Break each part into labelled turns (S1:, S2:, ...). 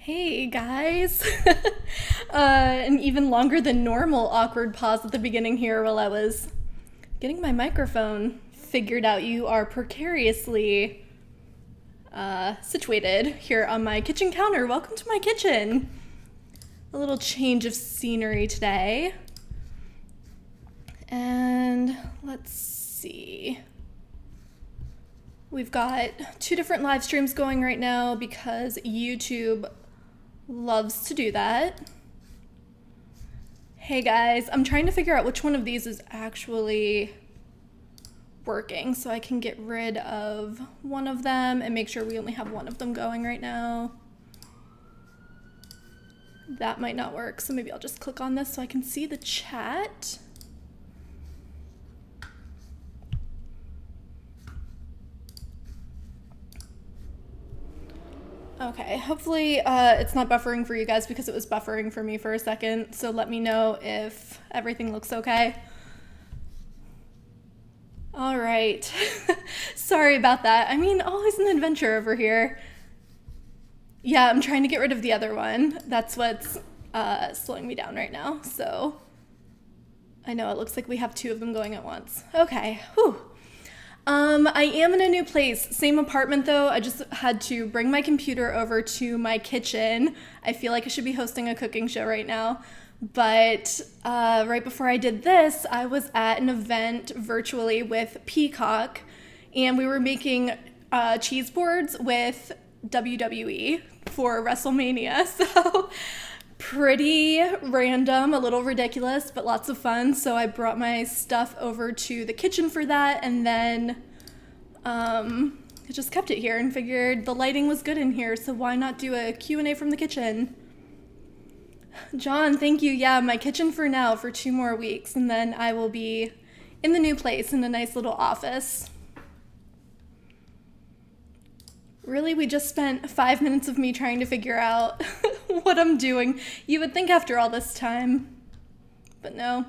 S1: Hey guys! An even longer than normal awkward pause at the beginning here while I was getting my microphone figured out. You are precariously situated here on my kitchen counter. Welcome to my kitchen. A little change of scenery today. And let's see. We've got two different live streams going right now because YouTube loves to do that. Hey guys, I'm trying to figure out which one of these is actually working so I can get rid of one of them and make sure we only have one of them going right now. That might not work, so maybe I'll just click on this so I can see the chat. Okay, hopefully it's not buffering for you guys because it was buffering for me for a second, so let me know if everything looks okay. All right, sorry about that. I mean, always an adventure over here. Yeah, I'm trying to get rid of the other one. That's what's slowing me down right now, so I know it looks like we have two of them going at once. Okay, whew. I am in a new place, same apartment though. I just had to bring my computer over to my kitchen. I feel like I should be hosting a cooking show right now, but right before I did this, I was at an event virtually with Peacock, and we were making cheese boards with WWE for WrestleMania, so pretty random, a little ridiculous, but lots of fun. So I brought my stuff over to the kitchen for that, and then I just kept it here and figured the lighting was good in here, so why not do a Q&A from the kitchen? John, thank you. Yeah, my kitchen for now for 2 more weeks, and then I will be in the new place in a nice little office. Really, we just spent 5 minutes of me trying to figure out what I'm doing. You would think after all this time, but no.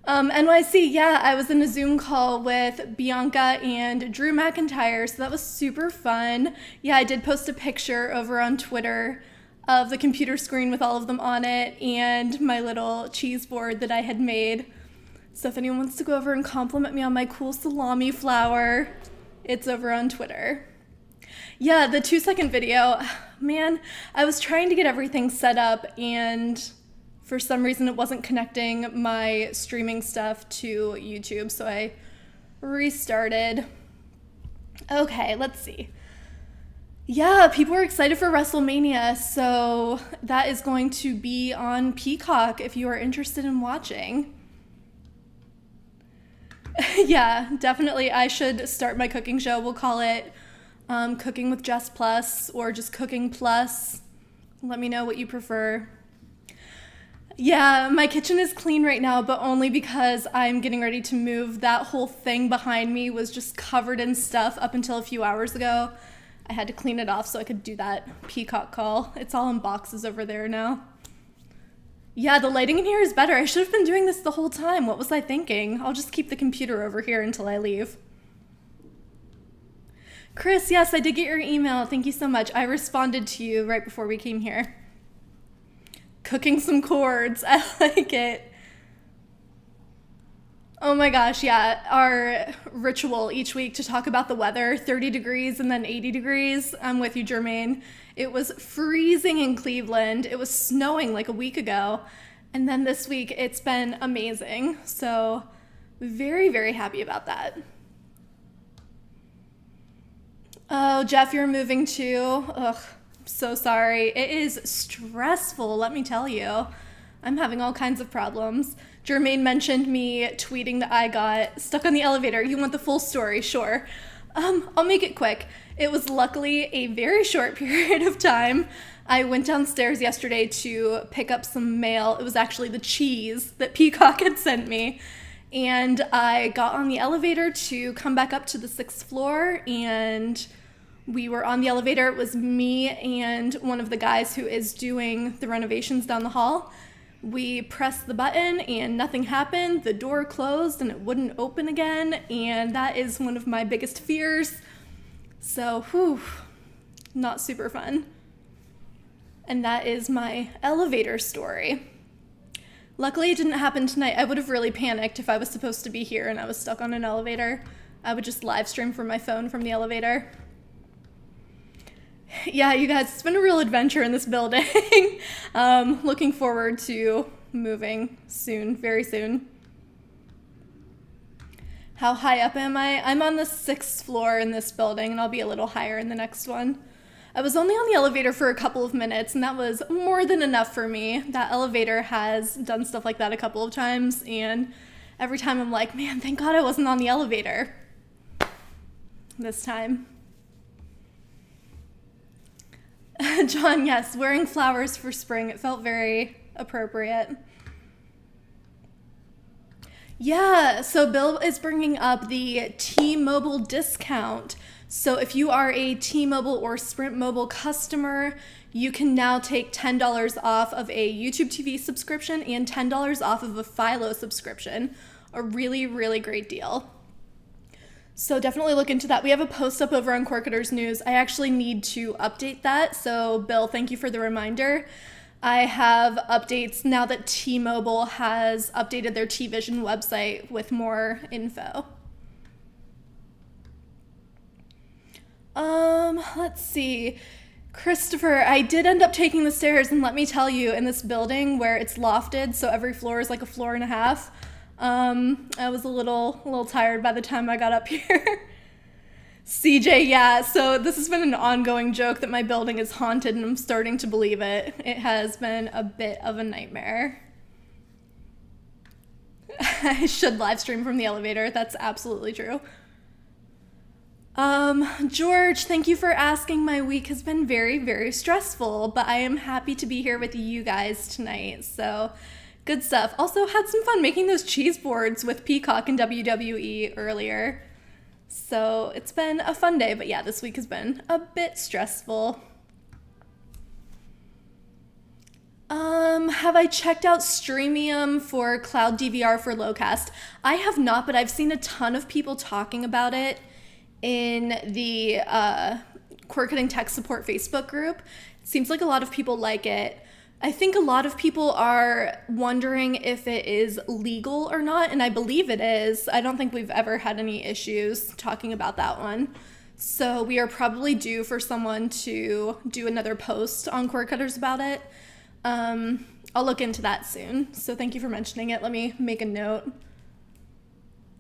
S1: NYC, yeah, I was in a Zoom call with Bianca and Drew McIntyre, so that was super fun. Yeah, I did post a picture over on Twitter of the computer screen with all of them on it and my little cheese board that I had made. So if anyone wants to go over and compliment me on my cool salami flour, it's over on Twitter. Yeah, the 2-second video, man, I was trying to get everything set up and for some reason it wasn't connecting my streaming stuff to YouTube, so I restarted. Okay, let's see. Yeah, people are excited for WrestleMania, so that is going to be on Peacock if you are interested in watching. Yeah, definitely I should start my cooking show. We'll call it Cooking with Jess Plus or just Cooking Plus. Let me know what you prefer. Yeah, my kitchen is clean right now, but only because I'm getting ready to move. That whole thing behind me was just covered in stuff up until a few hours ago. I had to clean it off so I could do that Peacock call. It's all in boxes over there now. Yeah, the lighting in here is better. I should have been doing this the whole time. What was I thinking? I'll just keep the computer over here until I leave. Chris, yes, I did get your email. Thank you so much. I responded to you right before we came here. Cooking some chords. I like it. Oh my gosh, yeah. Our ritual each week to talk about the weather, 30 degrees and then 80 degrees. I'm with you, Jermaine. It was freezing in Cleveland. It was snowing like a week ago. And then this week it's been amazing. So very, very happy about that. Oh, Jeff, you're moving too? Ugh, I'm so sorry. It is stressful, let me tell you. I'm having all kinds of problems. Jermaine mentioned me tweeting that I got stuck on the elevator. You want the full story? Sure. I'll make it quick. It was luckily a very short period of time. I went downstairs yesterday to pick up some mail. It was actually the cheese that Peacock had sent me. And I got on the elevator to come back up to the 6th floor, and we were on the elevator. It was me and one of the guys who is doing the renovations down the hall. We pressed the button and nothing happened. The door closed and it wouldn't open again, and that is one of my biggest fears. So, whew, not super fun. And that is my elevator story. Luckily, it didn't happen tonight. I would have really panicked if I was supposed to be here and I was stuck on an elevator. I would just live stream from my phone from the elevator. Yeah, you guys, it's been a real adventure in this building. Looking forward to moving soon, very soon. How high up am I? I'm on the 6th floor in this building, and I'll be a little higher in the next one. I was only on the elevator for a couple of minutes, and that was more than enough for me. That elevator has done stuff like that a couple of times, and every time I'm like, man, thank God I wasn't on the elevator this time. John, yes, wearing flowers for spring. It felt very appropriate. Yeah, so Bill is bringing up the T-Mobile discount. So if you are a T-Mobile or Sprint Mobile customer, you can now take $10 off of a YouTube TV subscription and $10 off of a Philo subscription. A really, really great deal. So definitely look into that. We have a post up over on Corketers News. I actually need to update that. So Bill, thank you for the reminder. I have updates now that T-Mobile has updated their T-Vision website with more info. Let's see. Christopher, I did end up taking the stairs, and let me tell you, in this building where it's lofted, so every floor is like a floor and a half, I was a little tired by the time I got up here. CJ, yeah, so this has been an ongoing joke that my building is haunted, and I'm starting to believe it. It has been a bit of a nightmare. I should live stream from the elevator. That's absolutely true. George, thank you for asking. My week has been very, very stressful, but I am happy to be here with you guys tonight. So good stuff. Also had some fun making those cheese boards with Peacock and WWE earlier. So it's been a fun day, but yeah, this week has been a bit stressful. Have I checked out Streamium for cloud DVR for Lowcast? I have not, but I've seen a ton of people talking about it in the Cord Cutting Tech Support Facebook group. It seems like a lot of people like it. I think a lot of people are wondering if it is legal or not, and I believe it is. I don't think we've ever had any issues talking about that one. So we are probably due for someone to do another post on Cord Cutters about it. I'll look into that soon. So thank you for mentioning it. Let me make a note.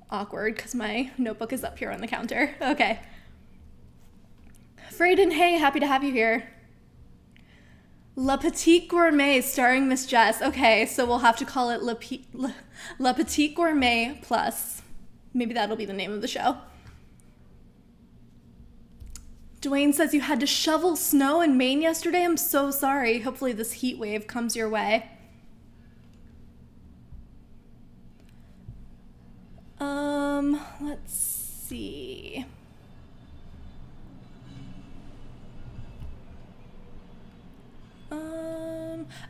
S1: Awkward, because my notebook is up here on the counter. Okay. Frayden, hey, happy to have you here. La Petite Gourmet starring Miss Jess. Okay, so we'll have to call it La Petite Gourmet Plus. Maybe that'll be the name of the show. Dwayne says you had to shovel snow in Maine yesterday. I'm so sorry. Hopefully this heat wave comes your way. Let's see.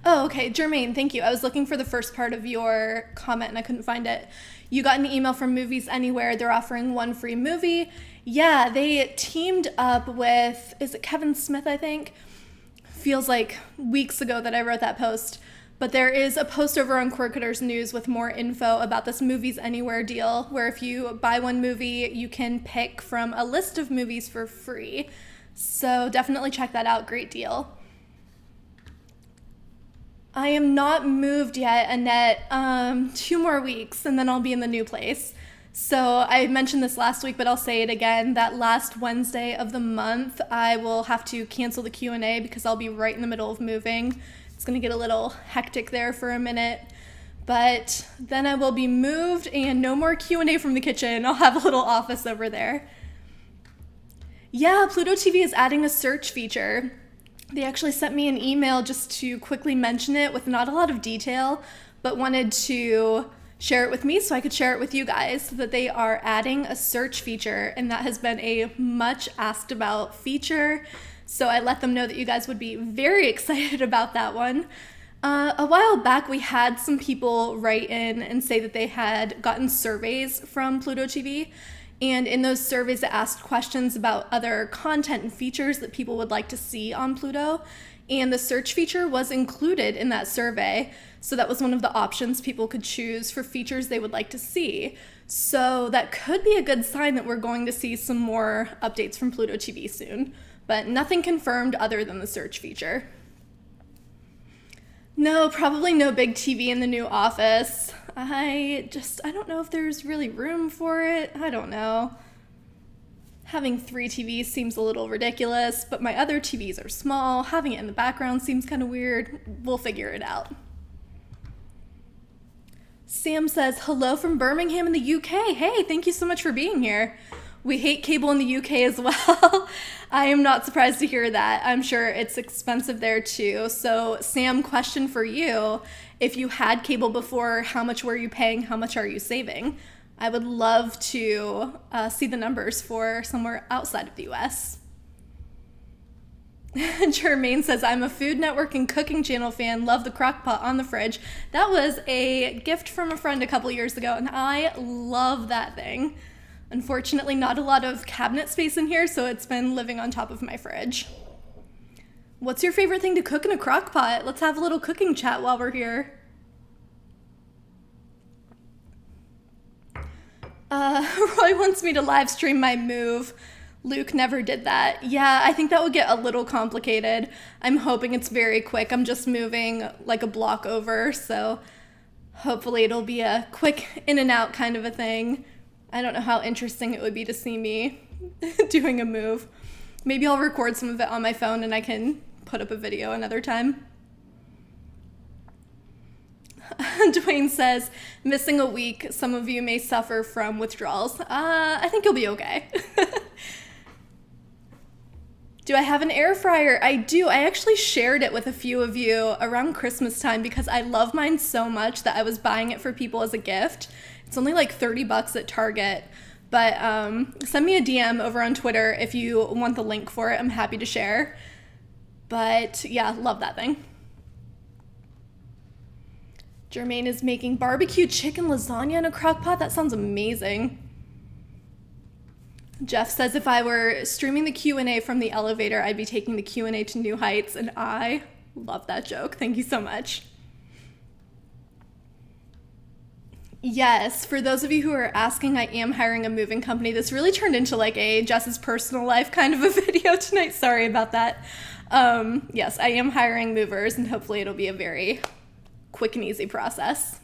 S1: Oh, okay, Jermaine, thank you. I was looking for the first part of your comment and I couldn't find it. You got an email from Movies Anywhere. They're offering one free movie. Yeah, they teamed up with, is it Kevin Smith, I think? Feels like weeks ago that I wrote that post. But there is a post over on Cord Cutters News with more info about this Movies Anywhere deal, where if you buy one movie, you can pick from a list of movies for free. So definitely check that out. Great deal. I am not moved yet, Annette. 2 more weeks and then I'll be in the new place. So I mentioned this last week, but I'll say it again. That last Wednesday of the month, I will have to cancel the Q&A because I'll be right in the middle of moving. It's going to get a little hectic there for a minute. But then I will be moved and no more Q&A from the kitchen. I'll have a little office over there. Yeah, Pluto TV is adding a search feature. They actually sent me an email just to quickly mention it with not a lot of detail, but wanted to share it with me so I could share it with you guys, so that they are adding a search feature, and that has been a much asked about feature. So I let them know that you guys would be very excited about that one. A while back, we had some people write in and say that they had gotten surveys from Pluto TV. And in those surveys, it asked questions about other content and features that people would like to see on Pluto. and the search feature was included in that survey. So that was one of the options people could choose for features they would like to see. So that could be a good sign that we're going to see some more updates from Pluto TV soon, but nothing confirmed other than the search feature. No, probably no big TV in the new office. I don't know if there's really room for it. I don't know. Having 3 TVs seems a little ridiculous, but my other TVs are small. Having it in the background seems kind of weird. We'll figure it out. Sam says, hello from Birmingham in the UK. Hey, thank you so much for being here. We hate cable in the UK as well. I am not surprised to hear that. I'm sure it's expensive there too. So Sam, question for you. If you had cable before, how much were you paying? How much are you saving? I would love to see the numbers for somewhere outside of the US. Jermaine says, I'm a Food Network and Cooking Channel fan. Love the crock pot on the fridge. That was a gift from a friend a couple years ago, and I love that thing. Unfortunately, not a lot of cabinet space in here, so it's been living on top of my fridge. What's your favorite thing to cook in a crock pot? Let's have a little cooking chat while we're here. Roy wants me to live stream my move. Luke never did that. Yeah, I think that would get a little complicated. I'm hoping it's very quick. I'm just moving like a block over, so hopefully it'll be a quick in and out kind of a thing. I don't know how interesting it would be to see me doing a move. Maybe I'll record some of it on my phone and I can put up a video another time. Dwayne says, missing a week, some of you may suffer from withdrawals. I think you'll be okay. Do I have an air fryer? I do. I actually shared it with a few of you around Christmas time because I love mine so much that I was buying it for people as a gift. It's only like $30 at Target, but send me a DM over on Twitter if you want the link for it. I'm happy to share. But yeah, love that thing. Jermaine is making barbecue chicken lasagna in a crock pot. That sounds amazing. Jeff says, if I were streaming the Q&A from the elevator, I'd be taking the Q&A to new heights, and I love that joke. Thank you so much. Yes, for those of you who are asking, I am hiring a moving company. This really turned into like a Jess's personal life kind of a video tonight. Sorry about that. Yes, I am hiring movers, and hopefully it'll be a very quick and easy process.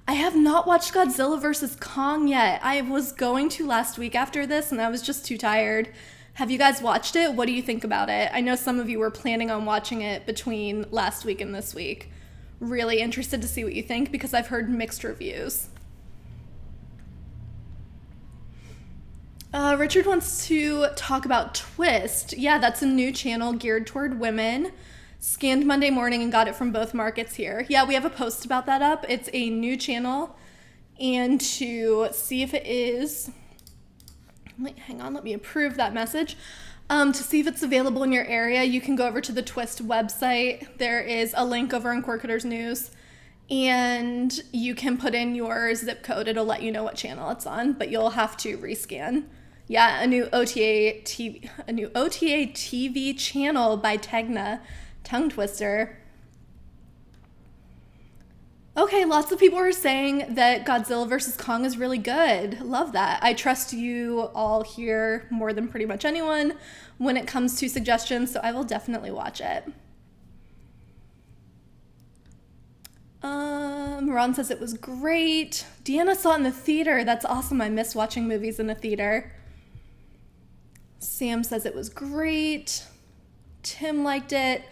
S1: I have not watched Godzilla vs. Kong yet. I was going to last week after this, and I was just too tired. Have you guys watched it? What do you think about it? I know some of you were planning on watching it between last week and this week. Really interested to see what you think because I've heard mixed reviews. Richard wants to talk about Twist. Yeah, that's a new channel geared toward women. Scanned Monday morning and got it from both markets here. Yeah, we have a post about that up. It's a new channel. And to see if it is... Wait, hang on, let me approve that message. To see if it's available in your area, you can go over to the Twist website. There is a link over in Quirketers News. And you can put in your zip code. It'll let you know what channel it's on, but you'll have to rescan. Yeah, a new OTA TV channel by Tegna. Tongue twister. Okay, lots of people are saying that Godzilla vs. Kong is really good. Love that. I trust you all here more than pretty much anyone when it comes to suggestions, so I will definitely watch it. Ron says it was great. Deanna saw it in the theater. That's awesome. I miss watching movies in the theater. Sam says it was great. Tim liked it.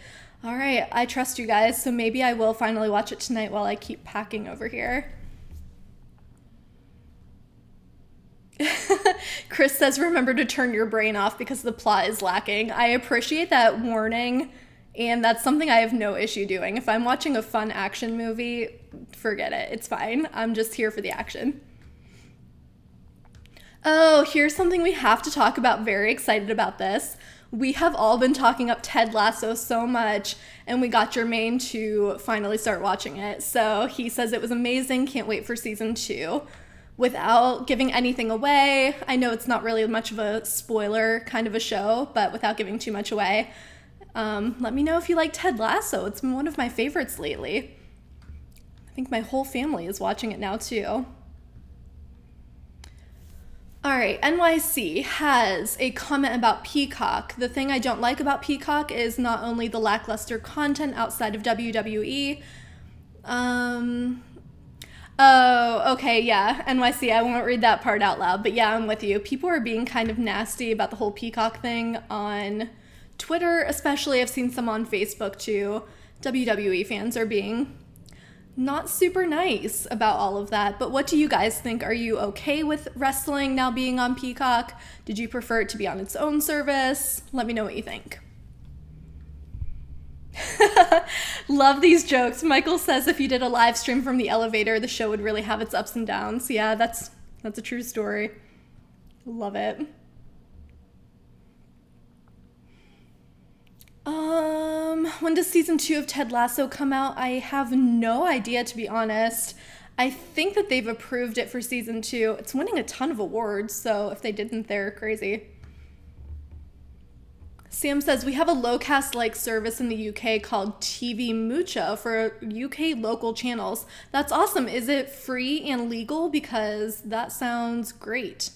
S1: All right, I trust you guys, so maybe I will finally watch it tonight while I keep packing over here. Chris says, remember to turn your brain off because the plot is lacking. I appreciate that warning, and that's something I have no issue doing. If I'm watching a fun action movie, forget it. It's fine. I'm just here for the action. Oh, here's something we have to talk about. Very excited about this. We have all been talking up Ted Lasso so much, and we got Jermaine to finally start watching it. So he says it was amazing, can't wait for season 2. Without giving anything away, I know it's not really much of a spoiler kind of a show, but without giving too much away, Let me know if you like Ted Lasso. It's been one of my favorites lately. I think my whole family is watching it now too. All right, NYC has a comment about Peacock. The thing I don't like about Peacock is not only the lackluster content outside of WWE. Oh, okay, yeah, NYC, I won't read that part out loud, but yeah, I'm with you. People are being kind of nasty about the whole Peacock thing on Twitter, especially. I've seen some on Facebook too. WWE fans are being not super nice about all of that. But what do you guys think? Are you okay with wrestling now being on Peacock? Did you prefer it to be on its own service? Let me know what you think. Love these jokes. Michael says if you did a live stream from the elevator, the show would really have its ups and downs. Yeah, that's a true story. Love it. When does season 2 of Ted Lasso come out? I have no idea, to be honest. I think that they've approved it for season 2. It's winning a ton of awards, so if they didn't, they're crazy. Sam says, we have a low-cast-like service in the UK called TV Mucha for UK local channels. That's awesome. Is it free and legal? Because that sounds great.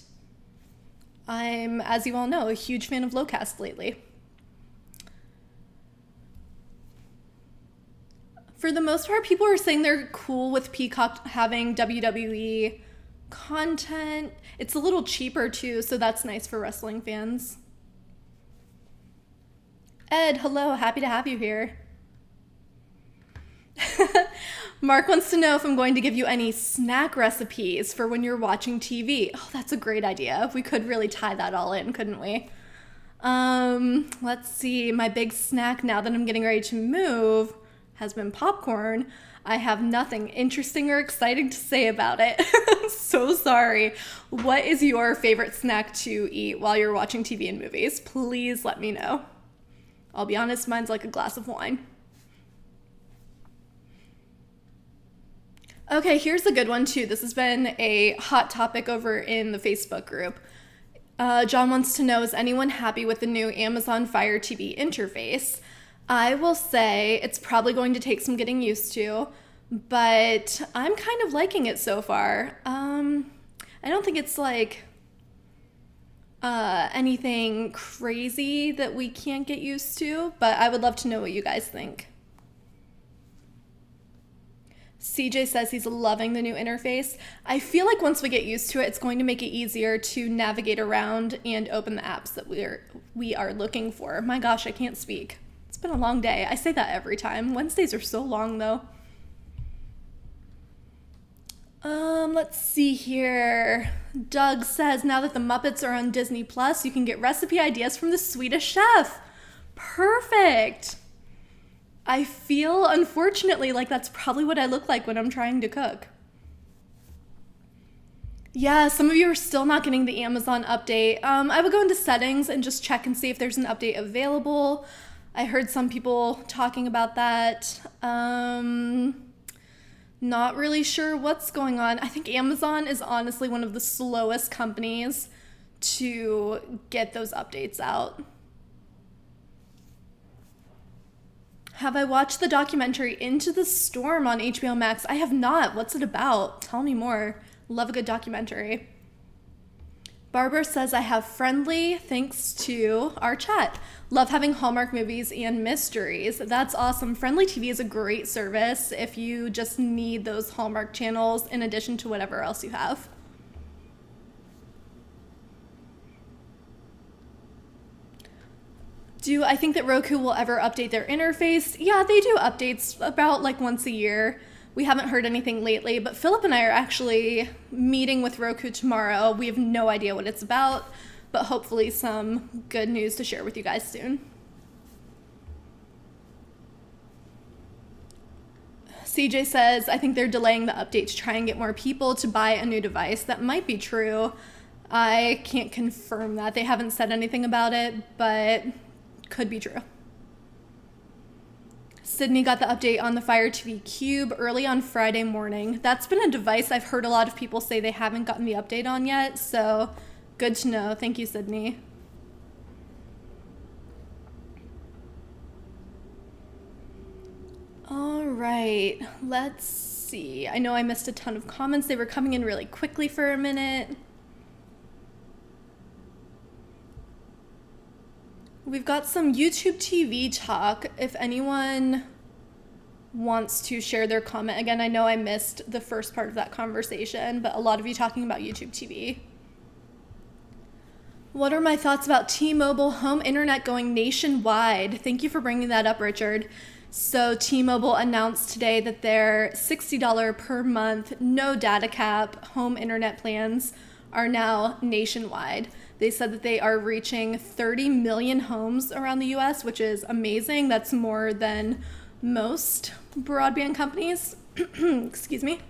S1: I'm, as you all know, a huge fan of low-cast lately. For the most part, people are saying they're cool with Peacock having WWE content. It's a little cheaper too, so that's nice for wrestling fans. Ed, hello, happy to have you here. Mark wants to know if I'm going to give you any snack recipes for when you're watching TV. Oh, that's a great idea. We could really tie that all in, couldn't we? Let's see, my big snack now that I'm getting ready to move has been popcorn. I have nothing interesting or exciting to say about it. I'm so sorry. What is your favorite snack to eat while you're watching TV and movies? Please let me know. I'll be honest, mine's like a glass of wine. Okay, here's a good one too. This has been a hot topic over in the Facebook group. John wants to know, is anyone happy with the new Amazon Fire TV interface? I will say it's probably going to take some getting used to, but I'm kind of liking it so far. I don't think it's like anything crazy that we can't get used to, but I would love to know what you guys think. CJ says he's loving the new interface. I feel like once we get used to it, it's going to make it easier to navigate around and open the apps that we are looking for. My gosh, I can't speak. It's been a long day. I say that every time. Wednesdays are so long though. Let's see here. Doug says, now that the Muppets are on Disney Plus, you can get recipe ideas from the Swedish chef. Perfect. I feel, unfortunately, like that's probably what I look like when I'm trying to cook. Yeah, some of you are still not getting the Amazon update. I would go into settings and just check and see if there's an update available. I heard some people talking about that. Not really sure what's going on. I think Amazon is honestly one of the slowest companies to get those updates out. Have I watched the documentary Into the Storm on HBO Max? I have not. What's it about? Tell me more. Love a good documentary. Barbara says, I have Friendly thanks to our chat. Love having Hallmark movies and mysteries. That's awesome. Friendly TV is a great service if you just need those Hallmark channels in addition to whatever else you have. Do I think that Roku will ever update their interface? Yeah, they do updates about like once a year. We haven't heard anything lately, but Philip and I are actually meeting with Roku tomorrow. We have no idea what it's about, but hopefully some good news to share with you guys soon. CJ says, I think they're delaying the update to try and get more people to buy a new device. That might be true. I can't confirm that. They haven't said anything about it, but could be true. Sydney got the update on the Fire TV Cube early on Friday morning. That's been a device I've heard a lot of people say they haven't gotten the update on yet, so good to know. Thank you, Sydney. All right, let's see. I know I missed a ton of comments. They were coming in really quickly for a minute. We've got some YouTube TV talk. If anyone wants to share their comment. Again, I know I missed the first part of that conversation, but a lot of you talking about YouTube TV. What are my thoughts about T-Mobile home internet going nationwide? Thank you for bringing that up, Richard. So T-Mobile announced today that their $60 per month, no data cap home internet plans are now nationwide. They said that they are reaching 30 million homes around the US, which is amazing. That's more than most broadband companies. Excuse me.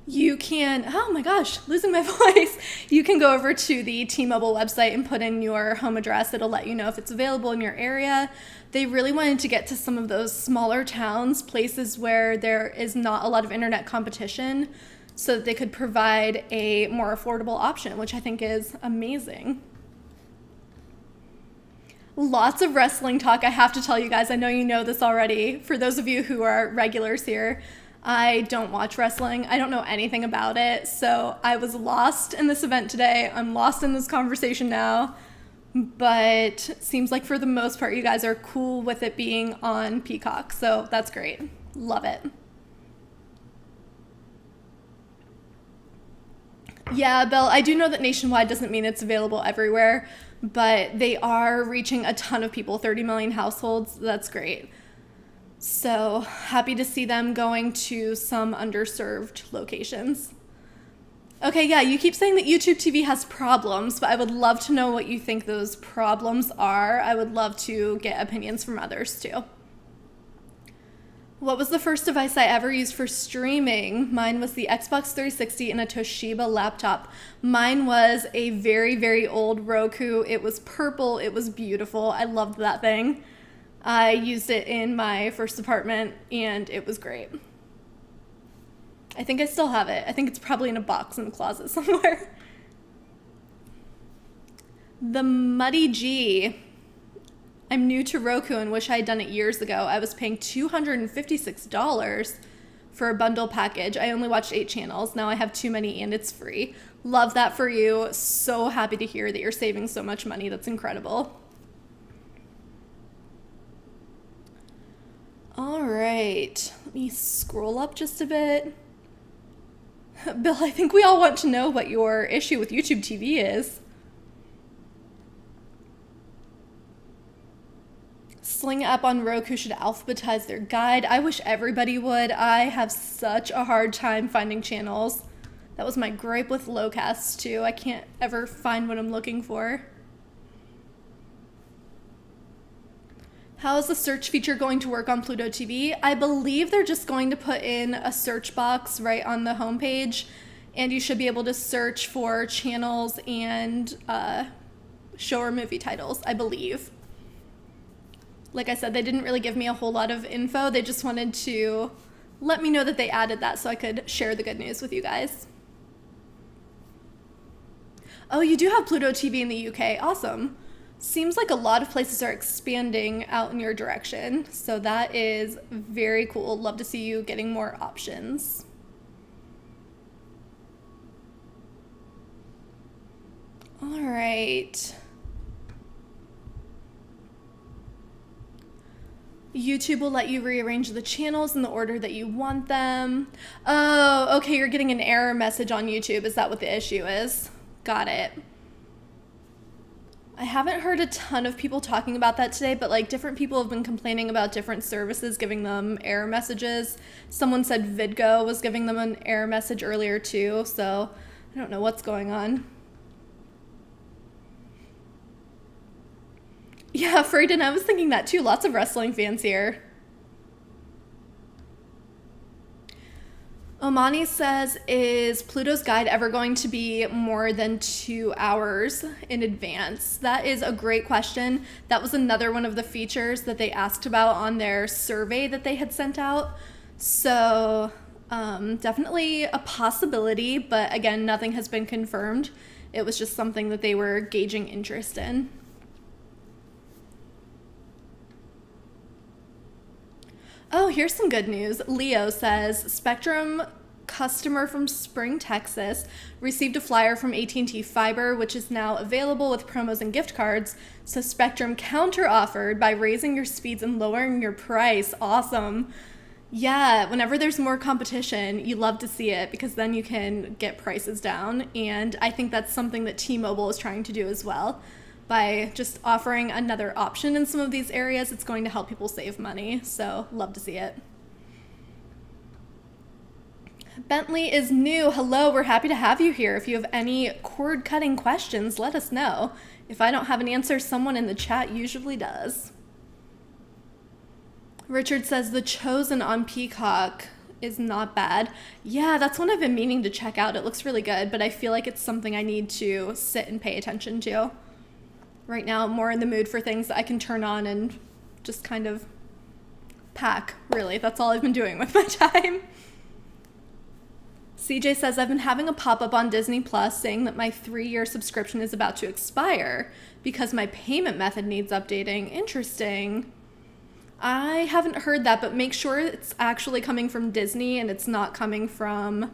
S1: You can, oh my gosh, losing my voice. You can go over to the T-Mobile website and put in your home address. It'll let you know if it's available in your area. They really wanted to get to some of those smaller towns, places where there is not a lot of internet competition, so that they could provide a more affordable option, which I think is amazing. Lots of wrestling talk. I have to tell you guys, I know you know this already. For those of you who are regulars here, I don't watch wrestling. I don't know anything about it. So I was lost in this event today. I'm lost in this conversation now. But seems like for the most part, you guys are cool with it being on Peacock. So that's great. Love it. Yeah, Bill, I do know that nationwide doesn't mean it's available everywhere, but they are reaching a ton of people, 30 million households. That's great. So happy to see them going to some underserved locations. Okay, yeah, you keep saying that YouTube TV has problems, but I would love to know what you think those problems are. I would love to get opinions from others too. What was the first device I ever used for streaming? Mine was the Xbox 360 and a Toshiba laptop. Mine was a very, very old Roku. It was purple. It was beautiful. I loved that thing. I used it in my first apartment and it was great. I think I still have it. I think it's probably in a box in the closet somewhere. The Muddy G. I'm new to Roku and wish I had done it years ago. I was paying $256 for a bundle package. I only watched 8 channels. Now I have too many and it's free. Love that for you. So happy to hear that you're saving so much money. That's incredible. All right. Let me scroll up just a bit. Bill, I think we all want to know what your issue with YouTube TV is. Sling app on Roku should alphabetize their guide. I wish everybody would. I have such a hard time finding channels. That was my gripe with Lowcast too. I can't ever find what I'm looking for. How is the search feature going to work on Pluto TV? I believe they're just going to put in a search box right on the homepage, and you should be able to search for channels and show or movie titles, I believe. Like I said, they didn't really give me a whole lot of info. They just wanted to let me know that they added that so I could share the good news with you guys. Oh, you do have Pluto TV in the UK. Awesome. Seems like a lot of places are expanding out in your direction. So that is very cool. Love to see you getting more options. All right. YouTube will let you rearrange the channels in the order that you want them. Oh, okay, you're getting an error message on YouTube. Is that what the issue is? Got it. I haven't heard a ton of people talking about that today, but like different people have been complaining about different services giving them error messages. Someone said VidGo was giving them an error message earlier too, so I don't know what's going on. Yeah, Freyden, I was thinking that too. Lots of wrestling fans here. Omani says, is Pluto's guide ever going to be more than 2 hours in advance? That is a great question. That was another one of the features that they asked about on their survey that they had sent out. So definitely a possibility, but again, nothing has been confirmed. It was just something that they were gauging interest in. Oh, here's some good news. Leo says, Spectrum customer from Spring, Texas received a flyer from AT&T Fiber, which is now available with promos and gift cards. So Spectrum counter-offered by raising your speeds and lowering your price. Awesome. Yeah, whenever there's more competition, you love to see it because then you can get prices down. And I think that's something that T-Mobile is trying to do as well. By just offering another option in some of these areas, it's going to help people save money. So love to see it. Bentley is new. Hello, we're happy to have you here. If you have any cord cutting questions, let us know. If I don't have an answer, someone in the chat usually does. Richard says The Chosen on Peacock is not bad. Yeah, that's one I've been meaning to check out. It looks really good, but I feel like it's something I need to sit and pay attention to. Right now, I'm more in the mood for things that I can turn on and just kind of pack, really. That's all I've been doing with my time. CJ says, I've been having a pop-up on Disney Plus saying that my 3-year subscription is about to expire because my payment method needs updating. Interesting. I haven't heard that, but make sure it's actually coming from Disney and it's not coming from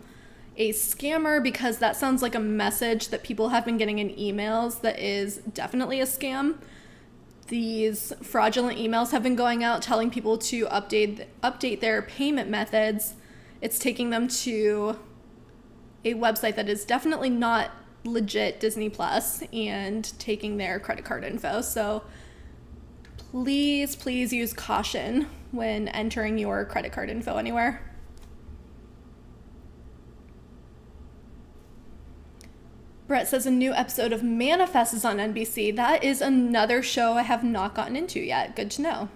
S1: a scammer, because that sounds like a message that people have been getting in emails that is definitely a scam. These fraudulent emails have been going out telling people to update their payment methods. It's taking them to a website that is definitely not legit Disney Plus and taking their credit card info. So please use caution when entering your credit card info anywhere. Brett says a new episode of Manifest is on NBC. That is another show I have not gotten into yet. Good to know.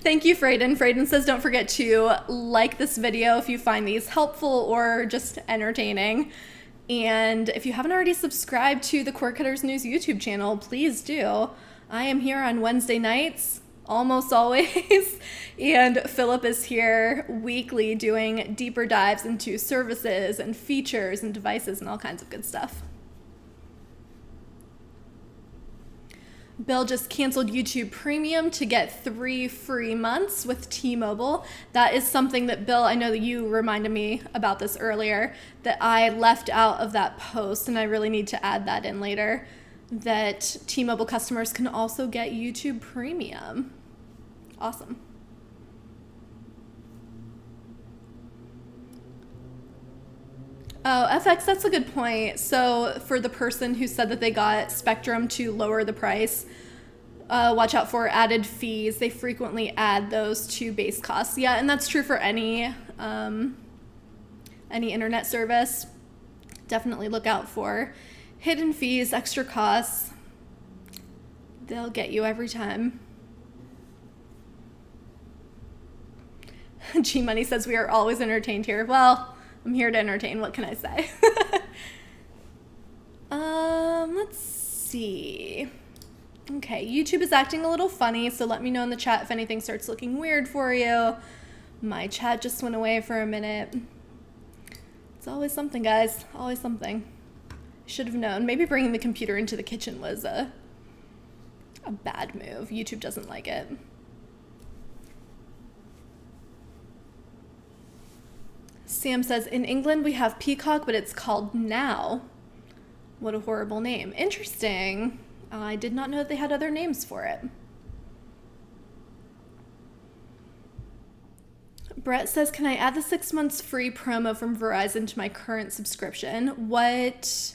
S1: Thank you, Frayden. Frayden says don't forget to like this video if you find these helpful or just entertaining. And if you haven't already subscribed to the Cord Cutters News YouTube channel, please do. I am here on Wednesday nights, almost always, and Philip is here weekly doing deeper dives into services and features and devices and all kinds of good stuff. Bill just canceled YouTube Premium to get 3 free months with T-Mobile. That is something that, Bill, I know that you reminded me about this earlier, that I left out of that post, and I really need to add that in later, that T-Mobile customers can also get YouTube Premium. Awesome. Oh, FX, that's a good point. So for the person who said that they got Spectrum to lower the price, watch out for added fees. They frequently add those to base costs. Yeah, and that's true for any internet service. Definitely look out for hidden fees, extra costs. They'll get you every time. G Money says we are always entertained here. Well, I'm here to entertain. What can I say? Let's see. Okay, YouTube is acting a little funny, so let me know in the chat if anything starts looking weird for you. My chat just went away for a minute. It's always something, guys. Always something. Should have known. Maybe bringing the computer into the kitchen was a bad move. YouTube doesn't like it. Sam says, in England we have Peacock, but it's called Now. What a horrible name. Interesting. I did not know that they had other names for it. Brett says, can I add the 6 months free promo from Verizon to my current subscription? What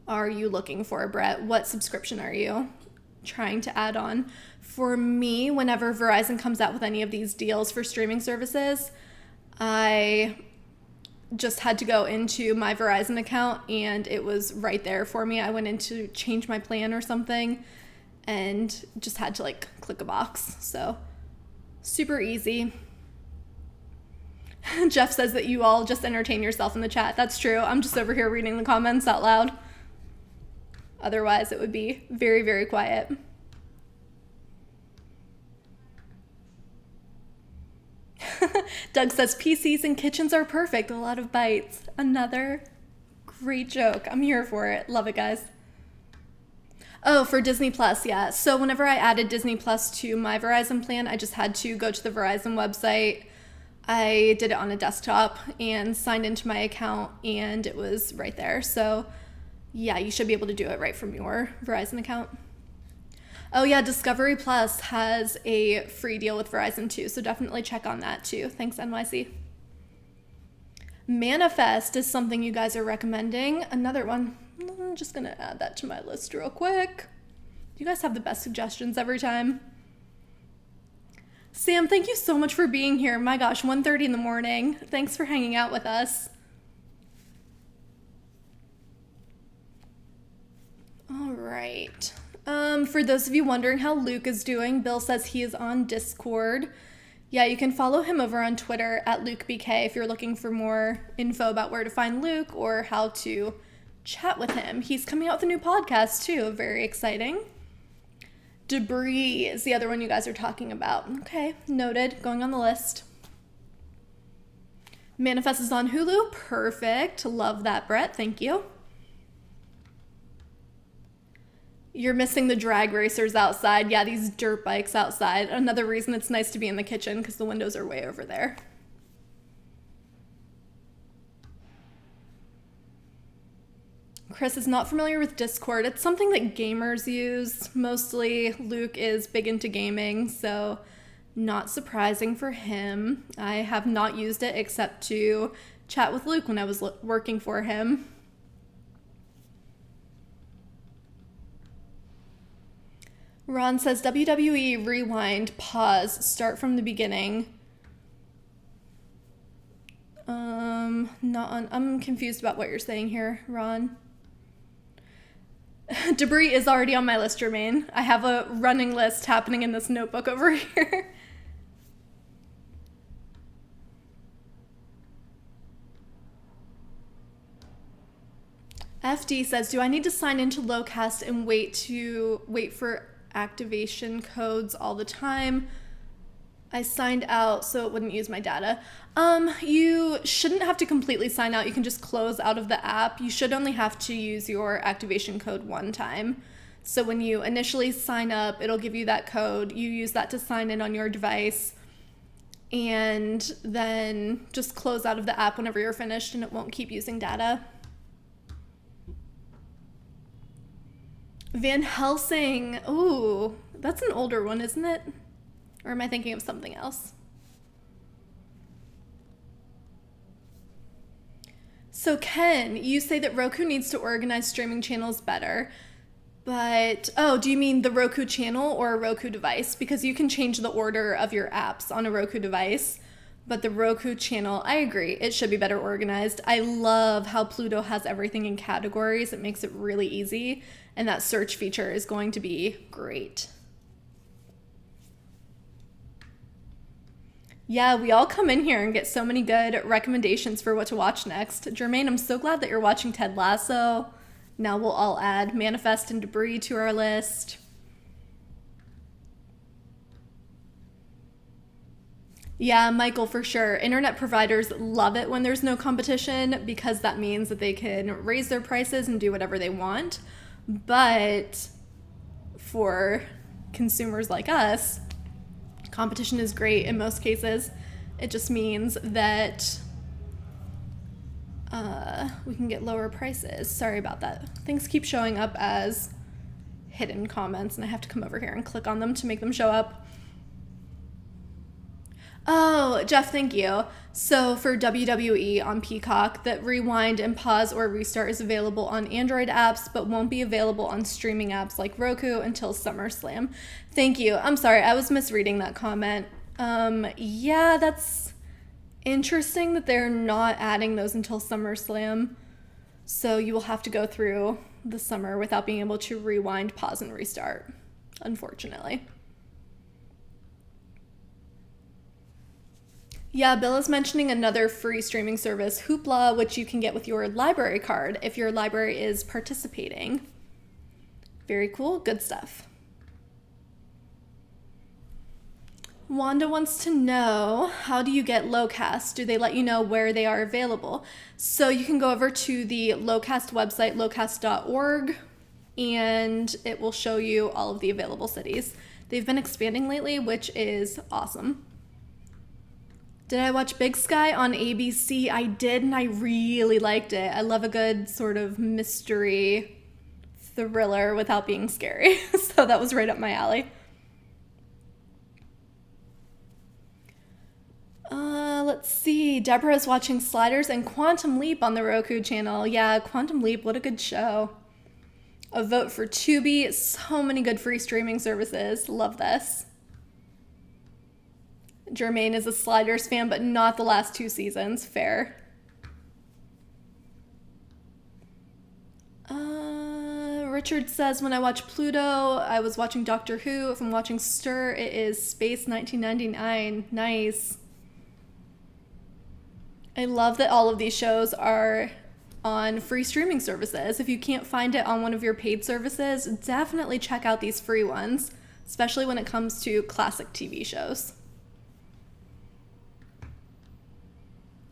S1: are you looking for, Brett? What subscription are you trying to add on? For me, whenever Verizon comes out with any of these deals for streaming services, I just had to go into my Verizon account and it was right there for me. I went in to change my plan or something and just had to like click a box. So super easy. Jeff says that you all just entertain yourself in the chat. That's true. I'm just over here reading the comments out loud. Otherwise it would be very, very quiet. Doug says PCs and kitchens are perfect. A lot of bites. Another great joke. I'm here for it. Love it, guys. Oh, for Disney Plus, yeah. So whenever I added Disney Plus to my Verizon plan, I just had to go to the Verizon website. I did it on a desktop and signed into my account, and it was right there. So yeah, you should be able to do it right from your Verizon account. Oh yeah, Discovery Plus has a free deal with Verizon too, so definitely check on that too. Thanks, NYC. Manifest is something you guys are recommending. Another one. I'm just gonna add that to my list real quick. You guys have the best suggestions every time. Sam, thank you so much for being here. My gosh, 1:30 in the morning. Thanks for hanging out with us. All right. For those of you wondering how Luke is doing, Bill says he is on Discord. Yeah, you can follow him over on Twitter at LukeBK if you're looking for more info about where to find Luke or how to chat with him. He's coming out with a new podcast too. Very exciting. Debris is the other one you guys are talking about. Okay, noted. Going on the list. Manifest is on Hulu. Perfect. Love that, Brett. Thank you. You're missing the drag racers outside. Yeah, these dirt bikes outside. Another reason it's nice to be in the kitchen because the windows are way over there. Chris is not familiar with Discord. It's something that gamers use. Mostly Luke is big into gaming, so not surprising for him. I have not used it except to chat with Luke when I was working for him. Ron says WWE rewind, pause, start from the beginning. I'm confused about what you're saying here, Ron. Debris is already on my list, Jermaine. I have a running list happening in this notebook over here. FD says, do I need to sign into Locast and wait for activation codes all the time? I signed out so it wouldn't use my data. You shouldn't have to completely sign out. You can just close out of the app. You should only have to use your activation code one time. So when you initially sign up, it'll give you that code. You use that to sign in on your device, and then just close out of the app whenever you're finished, and it won't keep using data. Van Helsing. Ooh, that's an older one, isn't it? Or am I thinking of something else? So Ken, you say that Roku needs to organize streaming channels better, but, oh, do you mean the Roku channel or a Roku device? Because you can change the order of your apps on a Roku device, but the Roku channel, I agree, it should be better organized. I love how Pluto has everything in categories. It makes it really easy, and that search feature is going to be great. Yeah, we all come in here and get so many good recommendations for what to watch next. Jermaine, I'm so glad that you're watching Ted Lasso. Now we'll all add Manifest and Debris to our list. Yeah, Michael, for sure. Internet providers love it when there's no competition because that means that they can raise their prices and do whatever they want. But for consumers like us, competition is great in most cases. It just means that we can get lower prices. Sorry about that. Things keep showing up as hidden comments, and I have to come over here and click on them to make them show up. Oh, Jeff, thank you. So for WWE on Peacock, that rewind and pause or restart is available on Android apps, but won't be available on streaming apps like Roku until SummerSlam. Thank you. I'm sorry, I was misreading that comment. Yeah, that's interesting that they're not adding those until SummerSlam. So you will have to go through the summer without being able to rewind, pause, and restart, unfortunately. Yeah, Bill is mentioning another free streaming service, Hoopla, which you can get with your library card if your library is participating. Very cool, good stuff. Wanda wants to know, how do you get Locast? Do they let you know where they are available? So you can go over to the Locast website, locast.org, and it will show you all of the available cities. They've been expanding lately, which is awesome. Did I watch Big Sky on ABC? I did, and I really liked it. I love a good sort of mystery thriller without being scary. So that was right up my alley. Let's see. Deborah's watching Sliders and Quantum Leap on the Roku channel. Yeah, Quantum Leap, what a good show. A vote for Tubi. So many good free streaming services. Love this. Jermaine is a Sliders fan, but not the last 2 seasons. Fair. Richard says, when I watch Pluto, I was watching Doctor Who. If I'm watching Stir, it is Space 1999. Nice. I love that all of these shows are on free streaming services. If you can't find it on one of your paid services, definitely check out these free ones, especially when it comes to classic TV shows.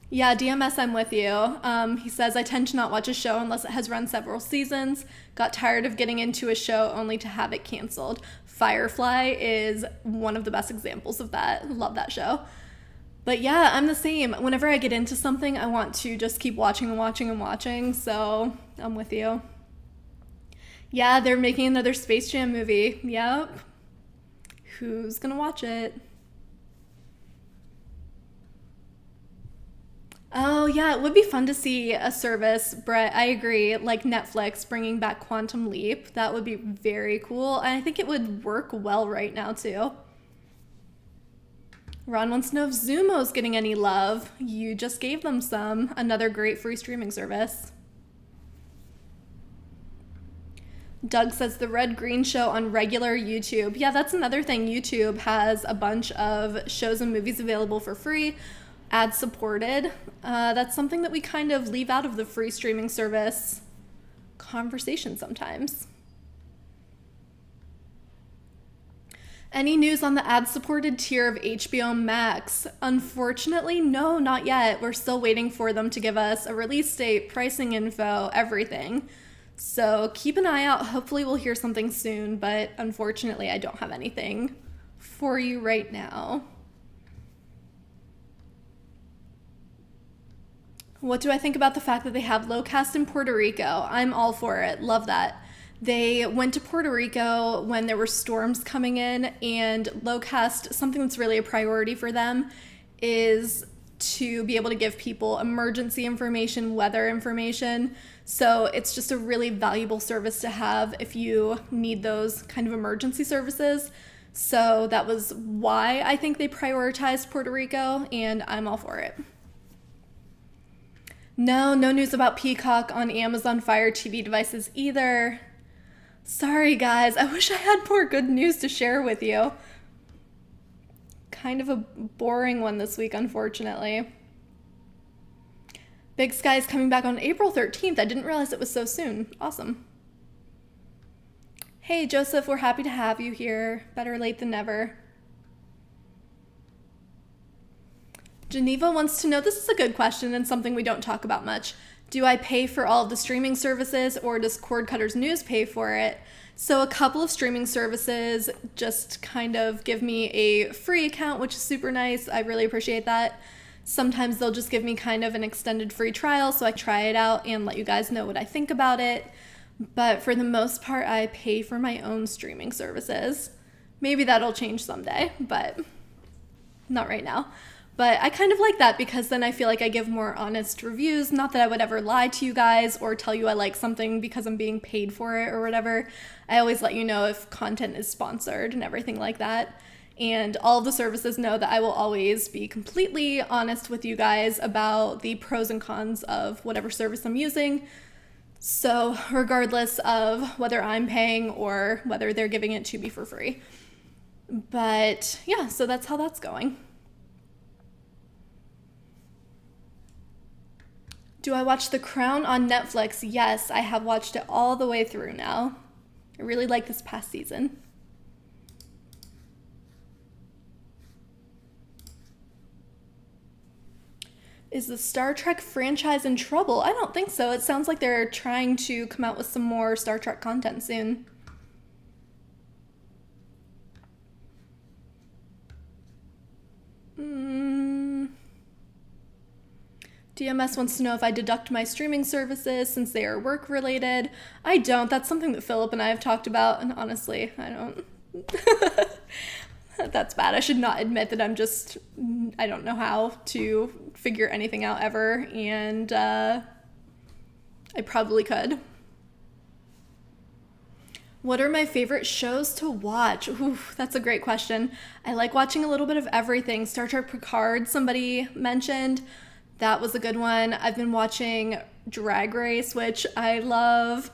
S1: Yeah, DMS, I'm with you. He says, I tend to not watch a show unless it has run several seasons. Got tired of getting into a show only to have it canceled. Firefly is one of the best examples of that. Love that show. But yeah, I'm the same. Whenever I get into something, I want to just keep watching and watching and watching. So I'm with you. Yeah, they're making another Space Jam movie. Yep. Who's gonna watch it? Oh yeah, it would be fun to see a service, Brett. I agree. Like Netflix bringing back Quantum Leap. That would be very cool. And I think it would work well right now too. Ron wants to know if Zumo's getting any love. You just gave them some. Another great free streaming service. Doug says the Red Green Show on regular YouTube. Yeah, that's another thing. YouTube has a bunch of shows and movies available for free, ad supported. That's something that we kind of leave out of the free streaming service conversation sometimes. Any news on the ad-supported tier of HBO Max? Unfortunately, no, not yet. We're still waiting for them to give us a release date, pricing info, everything. So keep an eye out. Hopefully we'll hear something soon, but unfortunately I don't have anything for you right now. What do I think about the fact that they have low cast in Puerto Rico? I'm all for it. Love that. They went to Puerto Rico when there were storms coming in, and low cast, something that's really a priority for them is to be able to give people emergency information, weather information. So it's just a really valuable service to have if you need those kind of emergency services. So that was why I think they prioritized Puerto Rico, and I'm all for it. No news about Peacock on Amazon Fire TV devices either. Sorry guys, I wish I had more good news to share with you. Kind of a boring one this week, unfortunately. Big Sky is coming back on April 13th. I didn't realize it was so soon. Awesome. Hey Joseph, we're happy to have you here. Better late than never. Geneva wants to know, this is a good question and something we don't talk about much. Do I pay for all of the streaming services, or does Cord Cutters News pay for it? So a couple of streaming services just kind of give me a free account, which is super nice. I really appreciate that. Sometimes they'll just give me kind of an extended free trial, so I try it out and let you guys know what I think about it. But for the most part, I pay for my own streaming services. Maybe that'll change someday, but not right now. But I kind of like that because then I feel like I give more honest reviews. Not that I would ever lie to you guys or tell you I like something because I'm being paid for it or whatever. I always let you know if content is sponsored and everything like that. And all of the services know that I will always be completely honest with you guys about the pros and cons of whatever service I'm using. So regardless of whether I'm paying or whether they're giving it to me for free. But yeah, so that's how that's going. Do I watch The Crown on Netflix? Yes, I have watched it all the way through now. I really like this past season. Is the Star Trek franchise in trouble? I don't think so. It sounds like they're trying to come out with some more Star Trek content soon. DMS wants to know if I deduct my streaming services since they are work related. I don't. That's something that Philip and I have talked about, and honestly, I don't. That's bad. I should not admit that I don't know how to figure anything out ever, and I probably could. What are my favorite shows to watch? Ooh, that's a great question. I like watching a little bit of everything. Star Trek Picard, somebody mentioned. That was a good one. I've been watching Drag Race, which I love.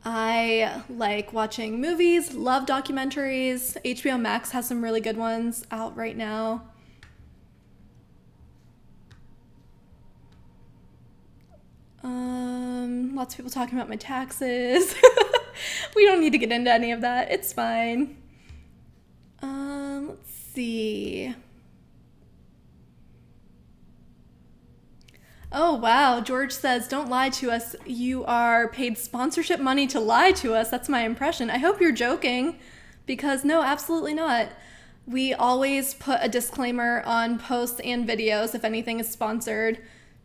S1: I like watching movies, love documentaries. HBO Max has some really good ones out right now. Lots of people talking about my taxes. We don't need to get into any of that. It's fine. Let's see. Oh, wow. George says, don't lie to us. You are paid sponsorship money to lie to us. That's my impression. I hope you're joking, because no, absolutely not. We always put a disclaimer on posts and videos if anything is sponsored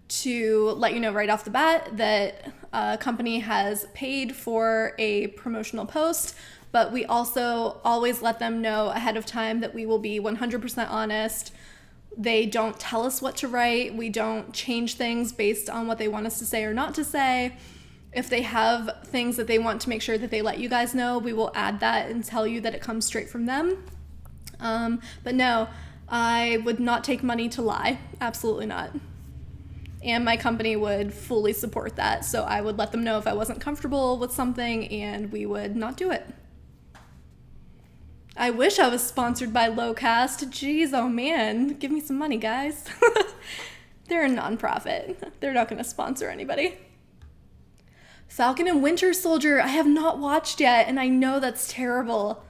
S1: to let you know right off the bat that a company has paid for a promotional post, but we also always let them know ahead of time that we will be 100% honest. They don't tell us what to write. We don't change things based on what they want us to say or not to say. If they have things that they want to make sure that they let you guys know, we will add that and tell you that it comes straight from them. But no, I would not take money to lie. Absolutely not. And my company would fully support that. So I would let them know if I wasn't comfortable with something, and we would not do it. I wish I was sponsored by Lowcast. Jeez, oh man, give me some money, guys. They're a nonprofit. They're not going to sponsor anybody. Falcon and Winter Soldier, I have not watched yet, and I know that's terrible.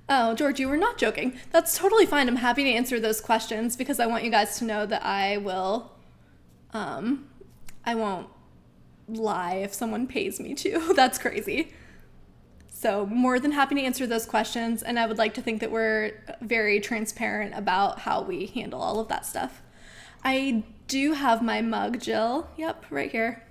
S1: Oh, George, you were not joking. That's totally fine. I'm happy to answer those questions because I want you guys to know that I won't lie if someone pays me to. That's crazy. So more than happy to answer those questions, and I would like to think that we're very transparent about how we handle all of that stuff. I do have my mug, Jill. Yep, right here.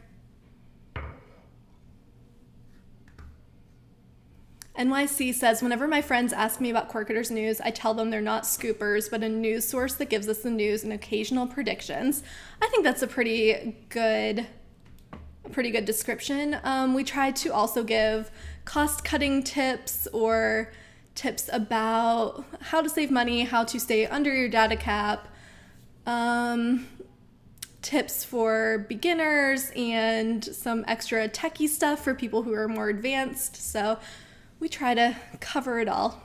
S1: NYC says, whenever my friends ask me about Corketers News, I tell them they're not scoopers, but a news source that gives us the news and occasional predictions. I think that's a pretty good description. We try to also give cost-cutting tips or tips about how to save money, how to stay under your data cap, tips for beginners, and some extra techie stuff for people who are more advanced. So we try to cover it all.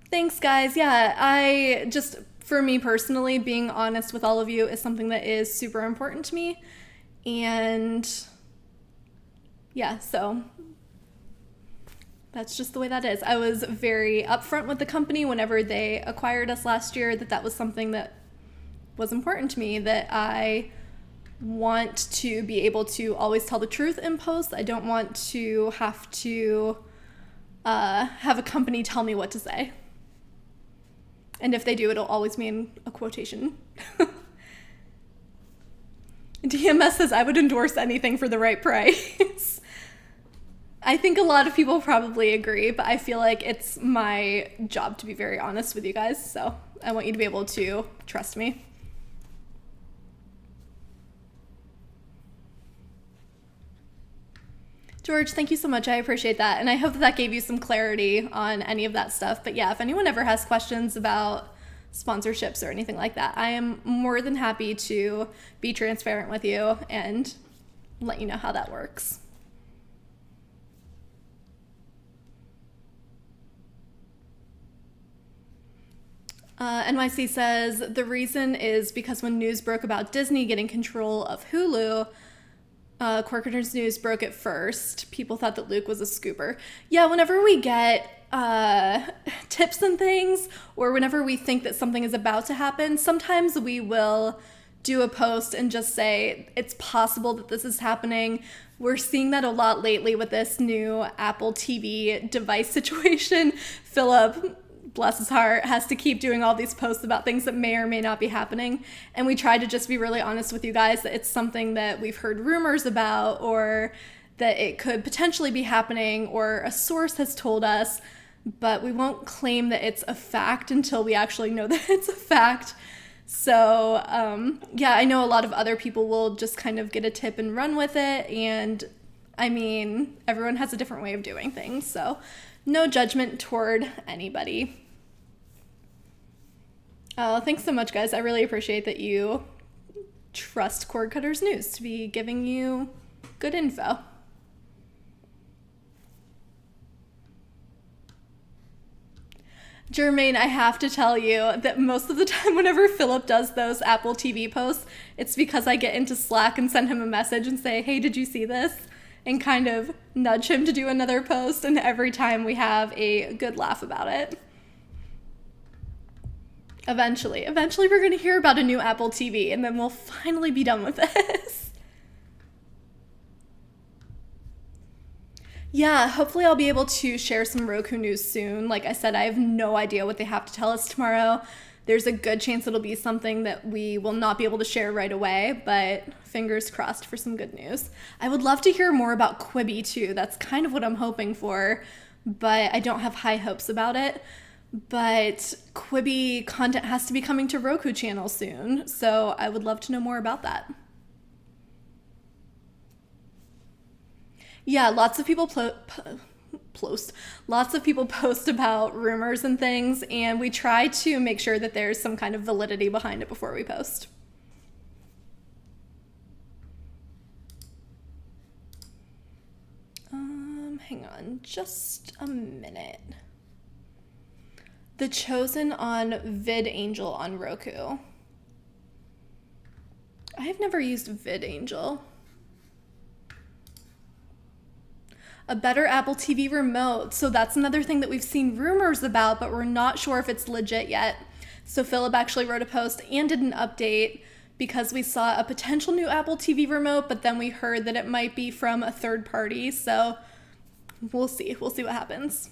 S1: Thanks, guys. Yeah, for me personally, being honest with all of you is something that is super important to me. And yeah, so that's just the way that is. I was very upfront with the company whenever they acquired us last year that was something that was important to me, that I want to be able to always tell the truth in posts. I don't want to have to have a company tell me what to say. And if they do, it'll always mean a quotation. DMS says, I would endorse anything for the right price. I think a lot of people probably agree, but I feel like it's my job to be very honest with you guys. So I want you to be able to trust me. George, thank you so much. I appreciate that. And I hope that gave you some clarity on any of that stuff. But yeah, if anyone ever has questions about sponsorships or anything like that, I am more than happy to be transparent with you and let you know how that works. NYC says, the reason is because when news broke about Disney getting control of Hulu, Corketers News broke it first. People thought that Luke was a scooper. Yeah, whenever we get tips and things, or whenever we think that something is about to happen, sometimes we will do a post and just say, it's possible that this is happening. We're seeing that a lot lately with this new Apple TV device situation. Philip, bless his heart, has to keep doing all these posts about things that may or may not be happening. And we try to just be really honest with you guys that it's something that we've heard rumors about, or that it could potentially be happening, or a source has told us, but we won't claim that it's a fact until we actually know that it's a fact. So yeah, I know a lot of other people will just kind of get a tip and run with it. And I mean, everyone has a different way of doing things. So no judgment toward anybody. Thanks so much, guys. I really appreciate that you trust Cord Cutters News to be giving you good info. Jermaine, I have to tell you that most of the time whenever Philip does those Apple TV posts, it's because I get into Slack and send him a message and say, hey, did you see this? And kind of nudge him to do another post, and every time we have a good laugh about it. Eventually we're going to hear about a new Apple TV, and then we'll finally be done with this. Yeah, hopefully I'll be able to share some Roku news soon. Like I said, I have no idea what they have to tell us tomorrow. There's a good chance it'll be something that we will not be able to share right away, but fingers crossed for some good news. I would love to hear more about Quibi too. That's kind of what I'm hoping for, but I don't have high hopes about it. But Quibi content has to be coming to Roku channel soon, so I would love to know more about that. Yeah, lots of people post about rumors and things, and we try to make sure that there's some kind of validity behind it before we post. Hang on just a minute. The Chosen on VidAngel on Roku. I have never used VidAngel. A better Apple TV remote. So that's another thing that we've seen rumors about, but we're not sure if it's legit yet. So Philip actually wrote a post and did an update because we saw a potential new Apple TV remote, but then we heard that it might be from a third party. So we'll see. We'll see what happens.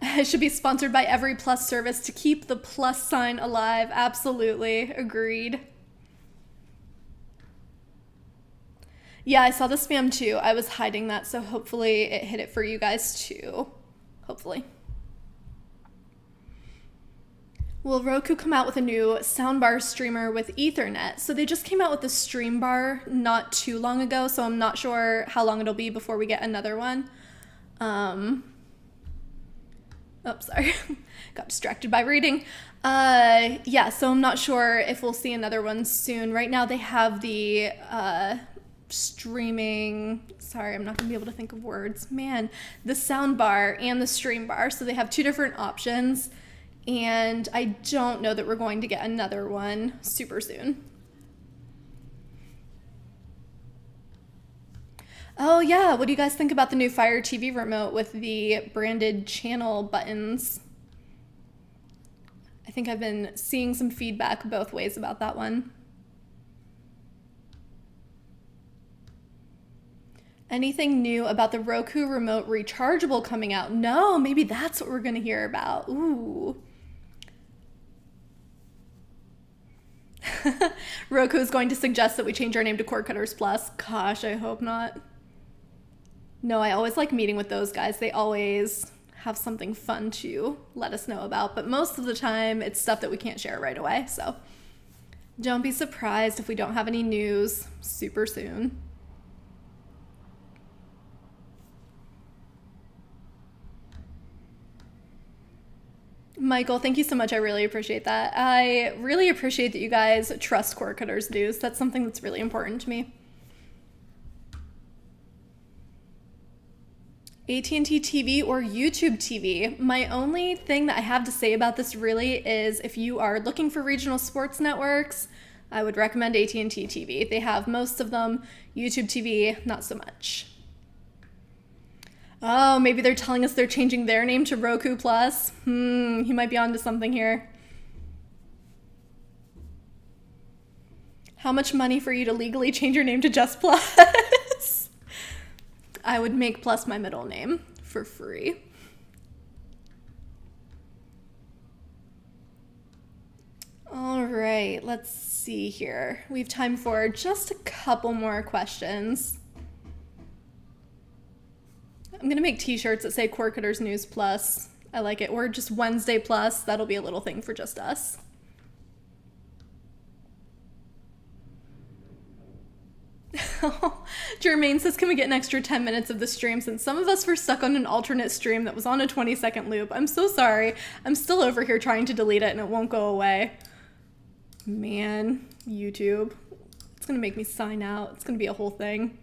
S1: It should be sponsored by every Plus service to keep the plus sign alive. Absolutely. Agreed. Yeah, I saw the spam too. I was hiding that, so hopefully it hit it for you guys too. Hopefully. Will Roku come out with a new soundbar streamer with Ethernet? So they just came out with the Stream Bar not too long ago, so I'm not sure how long it'll be before we get another one. Oh, sorry. Got distracted by reading. Yeah, so I'm not sure if we'll see another one soon. Right now they have the streaming, sorry, I'm not gonna be able to think of words, man, the sound bar and the stream bar. So they have two different options, and I don't know that we're going to get another one super soon. Oh yeah, what do you guys think about the new Fire TV remote with the branded channel buttons? I think I've been seeing some feedback both ways about that one. Anything new about the Roku remote rechargeable coming out? No, maybe that's what we're gonna hear about. Ooh. Roku is going to suggest that we change our name to Cord Cutters Plus. Gosh, I hope not. No, I always like meeting with those guys. They always have something fun to let us know about, but most of the time it's stuff that we can't share right away. So don't be surprised if we don't have any news super soon. Michael, thank you so much. I really appreciate that. I really appreciate that you guys trust Cord Cutters News. That's something that's really important to me. AT&T TV or YouTube TV. My only thing that I have to say about this really is if you are looking for regional sports networks, I would recommend AT&T TV. They have most of them. YouTube TV, not so much. Oh, maybe they're telling us they're changing their name to Roku Plus. He might be onto something here. How much money for you to legally change your name to just Plus? I would make Plus my middle name for free. All right, let's see here. We have time for just a couple more questions. I'm gonna make t-shirts that say Cord Cutters News Plus. I like it. Or just Wednesday Plus. That'll be a little thing for just us. Jermaine says, can we get an extra 10 minutes of the stream since some of us were stuck on an alternate stream that was on a 20-second loop. I'm so sorry. I'm still over here trying to delete it and it won't go away. Man, YouTube. It's gonna make me sign out. It's gonna be a whole thing.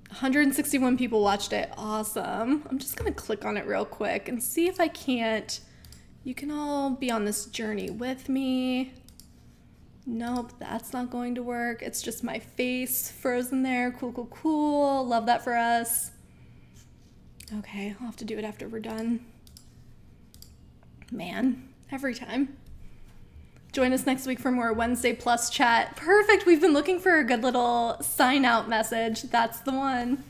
S1: 161 people watched it. Awesome. I'm just gonna click on it real quick and see if I can't. You can all be on this journey with me. Nope, that's not going to work. It's just my face frozen there. Cool, cool, cool. Love that for us. Okay, I'll have to do it after we're done. Man, every time. Join us next week for more Wednesday Plus chat. Perfect. We've been looking for a good little sign out message. That's the one.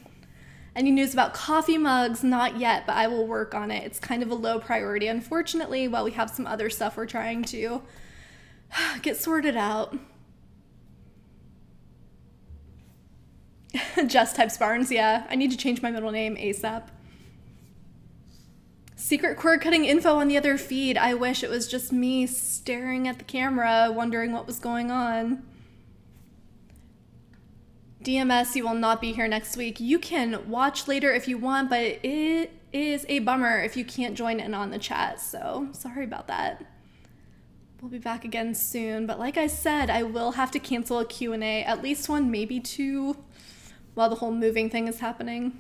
S1: Any news about coffee mugs? Not yet, but I will work on it. It's kind of a low priority, unfortunately, while we have some other stuff we're trying to get sorted out. Just types Barnes, yeah. I need to change my middle name ASAP. Secret cord cutting info on the other feed. I wish it was just me staring at the camera, wondering what was going on. DMS, you will not be here next week. You can watch later if you want, but it is a bummer if you can't join in on the chat, so sorry about that. We'll be back again soon, but like I said, I will have to cancel a Q&A, at least one, maybe two, while the whole moving thing is happening.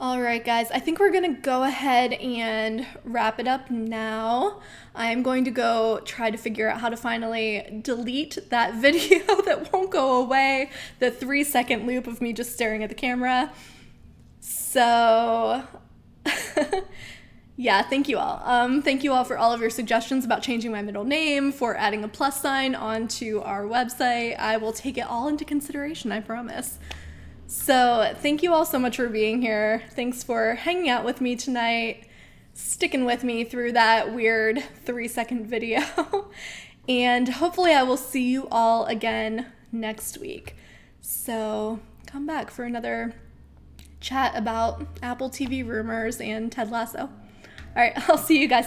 S1: All right, guys, I think we're gonna go ahead and wrap it up now. I'm going to go try to figure out how to finally delete that video that won't go away, the 3-second loop of me just staring at the camera. So, yeah, thank you all. Thank you all for all of your suggestions about changing my middle name, for adding a plus sign onto our website. I will take it all into consideration, I promise. So thank you all so much for being here. Thanks for hanging out with me tonight, sticking with me through that weird 3-second video. And hopefully I will see you all again next week. So come back for another chat about Apple TV rumors and Ted Lasso. All right, I'll see you guys next